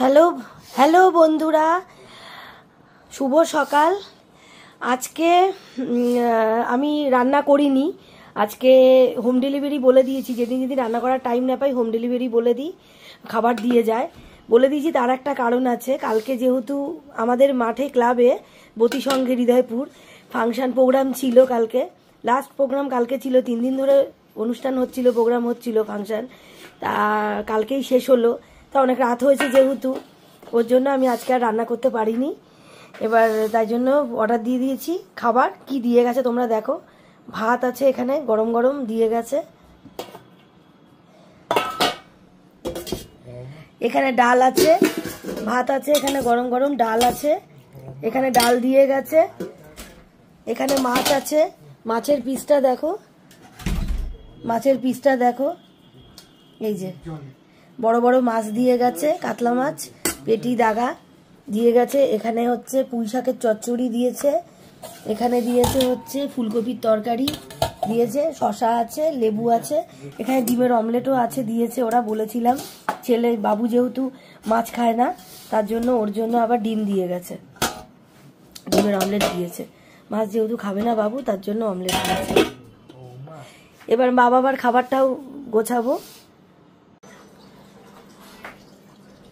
Hello hello বন্ধুরা, শুভ সকাল। আজকে আমি রান্না করিনি, আজকে হোম ডেলিভারি বলে দিয়েছি। যেদিন যেদিন রান্না করার টাইম না পাই হোম ডেলিভারি বলে দিই, খাবার দিয়ে যায়। বলে দিয়েছি তার একটা কারণ আছে। কালকে যেহেতু আমাদের মাঠে ক্লাবে বতিসংঘে হৃদয়পুর ফাংশন প্রোগ্রাম ছিল, কালকে লাস্ট প্রোগ্রাম কালকে ছিল। 3 দিন ধরে অনুষ্ঠান হচ্ছিল, প্রোগ্রাম হচ্ছিল, ফাংশন। তা কালকেই শেষ হলো। তা অনেক রাত হয়েছে যেহেতু, ওর জন্য আমি আজকে আর রান্না করতে পারিনি। এবার তাই জন্য অর্ডার দিয়ে দিয়েছি। খাবার কি দিয়ে গেছে তোমরা দেখো। ভাত আছে এখানে, গরম গরম দিয়ে গেছে। এখানে ডাল আছে, ভাত আছে, এখানে গরম গরম ডাল আছে, এখানে ডাল দিয়ে গেছে। এখানে মাছ আছে, মাছের পিসটা দেখো, মাছের পিসটা দেখো। এই যে বড় বড় মাছ দিয়ে গেছে, কাতলা মাছ, পেটি দাগা দিয়ে গেছে। এখানে হচ্ছে পুঁই শাকের চচ্চড়ি দিয়েছে, এখানে দিয়েছে হচ্ছে ফুলকপির তরকারি দিয়েছে, শশা আছে, লেবু আছে, এখানে ডিমের অমলেটও আছে দিয়েছে। ওরা বলেছিলাম ছেলে বাবু যেহেতু মাছ খায় না, তার জন্য ওর জন্য আবার ডিম দিয়ে গেছে, ডিমের অমলেট দিয়েছে। মাছ যেহেতু খাবে না বাবু, তার জন্য অমলেট দিয়েছে। এবার মা বাবার খাবারটাও গোছাবো,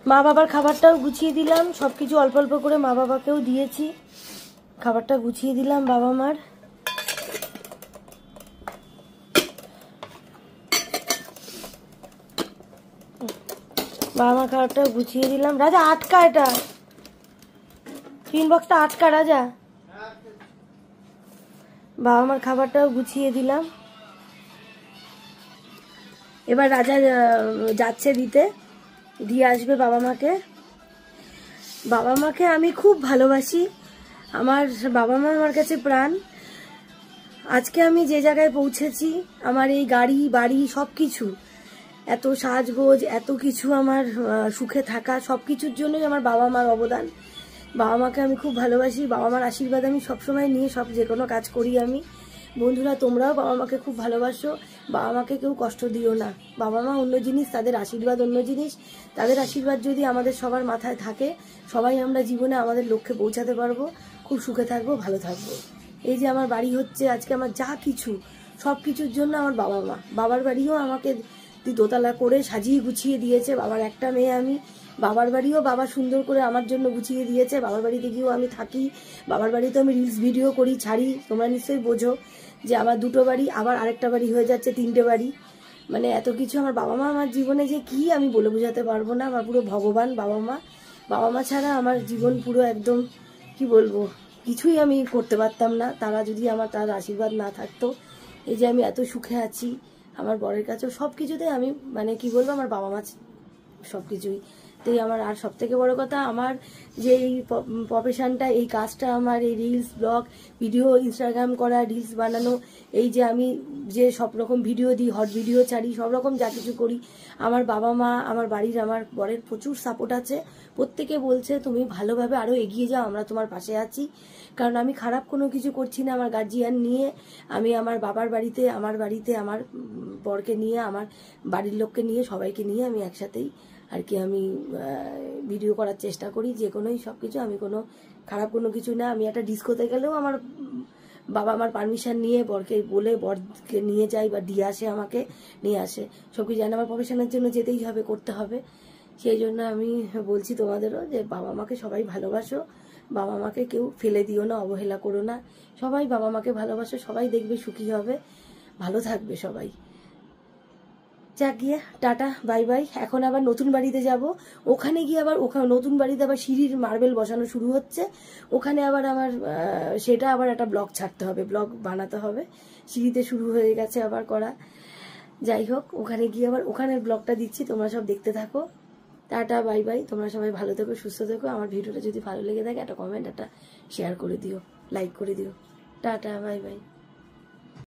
মা বাবার খাবারটাও গুছিয়ে দিলাম। সবকিছু অল্প অল্প করে মা বাবাকেও দিয়েছি, খাবারটা গুছিয়ে দিলাম বাবা মার। বাবা মার খাবারটাও গুছিয়ে দিলাম। রাজা আটকা, এটা টিন বক্সটা আটকা রাজা। বাবা মার খাবারটাও গুছিয়ে দিলাম। এবার রাজা যাচ্ছে দিতে, দিয়ে আসবে বাবা মাকে। বাবা মাকে আমি খুব ভালোবাসি, আমার বাবা মা আমার কাছে প্রাণ। আজকে আমি যে জায়গায় পৌঁছেছি, আমার এই গাড়ি বাড়ি সব কিছু, এত সাজগোজ, এত কিছু, আমার সুখে থাকা, সব কিছুর জন্যই আমার বাবা মার অবদান। বাবা মাকে আমি খুব ভালোবাসি, বাবা মার আশীর্বাদ আমি সবসময় নিয়ে সব যে কোনো কাজ করি আমি। বন্ধুরা, তোমরাও বাবা মাকে খুব ভালোবাসো, বাবা মাকে কেউ কষ্ট দিও না। বাবা মা অন্য জিনিস, তাদের আশীর্বাদ অন্য জিনিস। তাদের আশীর্বাদ যদি আমাদের সবার মাথায় থাকে, সবাই আমরা জীবনে আমাদের লক্ষ্যে পৌঁছাতে পারবো, খুব সুখে থাকবো, ভালো থাকবো। এই যে আমার বাড়ি হচ্ছে আজকে, আমার যা কিছু সব কিছুর জন্য আমার বাবা মা। বাবার বাড়িও আমাকে দোতলা করে সাজিয়ে গুছিয়ে দিয়েছে, বাবার একটা মেয়ে আমি। বাবার বাড়িও বাবা সুন্দর করে আমার জন্য গুছিয়ে দিয়েছে। বাবার বাড়িতে গিয়েও আমি থাকি, বাবার বাড়িতে আমি রিলস ভিডিও করি, ছাড়ি। তোমরা নিশ্চয়ই বোঝো যে আমার 2টো বাড়ি, আবার আরেকটা বাড়ি হয়ে যাচ্ছে 3টে বাড়ি। মানে এত কিছু আমার বাবা মা আমার জীবনে যে কি আমি বলে বোঝাতে পারবো না। আমার পুরো ভগবান বাবা মা। বাবা মা ছাড়া আমার জীবন পুরো একদম কি বলবো, কিছুই আমি করতে পারতাম না, তারা যদি আমার তার আশীর্বাদ না থাকতো। এই যে আমি এত সুখে আছি, আমার বরের কাছেও সব কিছুতে আমি মানে কি বলবো, আমার বাবা মা সব কিছুই। তাই আমার আর সব থেকে বড় কথা, আমার যে এই প্রফেশনটা, এই কাজটা, আমার এই রিলস ব্লগ ভিডিও, ইনস্টাগ্রাম করা, রিলস বানানো, এই যে আমি যে সব রকম ভিডিও দিই, হট ভিডিও ছাড়ি, সব রকম যা কিছু করি, আমার বাবা মা, আমার বাড়ির আমার বরের প্রচুর সাপোর্ট আছে। প্রত্যেকে বলছে তুমি ভালোভাবে আরও এগিয়ে যাও, আমরা তোমার পাশে আছি। কারণ আমি খারাপ কোনো কিছু করছি না। আমার গার্জিয়ান নিয়ে আমি আমার বাবার বাড়িতে, আমার বাড়িতে আমার বরকে নিয়ে, আমার বাড়ির লোককে নিয়ে, সবাইকে নিয়ে আমি একসাথেই আর কি আমি ভিডিও করার চেষ্টা করি। যে কোনোই সব কিছু, আমি কোনো খারাপ কোনো কিছু না। আমি একটা ডিস্কোতে গেলেও আমার বাবা আমার পারমিশন নিয়ে বরকে বলে বরকে নিয়ে যাই, বা দিয়ে আসে, আমাকে নিয়ে আসে। সব কিছু জানে, আমার প্রফেশনের জন্য যেতেই হবে, করতে হবে। সেই জন্য আমি বলছি তোমাদেরও যে বাবা মাকে সবাই ভালোবাসো, বাবা মাকে কেউ ফেলে দিও না, অবহেলা করো না। সবাই বাবা মাকে ভালোবাসো, সবাই দেখবে সুখী হবে, ভালো থাকবে সবাই। যাক গিয়ে টাটা, বাই বাই। এখন আবার নতুন বাড়িতে যাব, ওখানে গিয়ে আবার ওখানে নতুন বাড়িতে আবার সিঁড়ির মার্বেল বসানো শুরু হচ্ছে। ওখানে আবার আমার সেটা আবার একটা ব্লগ ছাড়তে হবে, ব্লগ বানাতে হবে। সিঁড়িতে শুরু হয়ে গেছে আবার করা। যাই হোক, ওখানে গিয়ে আবার ওখানের ব্লগটা দিচ্ছি, তোমরা সব দেখতে থাকো। Tata, bye bye. তোমরা সবাই ভালো থেকো, সুস্থ থেকো। আমার ভিডিওটা যদি ভালো লেগে থাকে একটা কমেন্ট, একটা শেয়ার করে দিও, লাইক করে দিও। Tata, bye bye.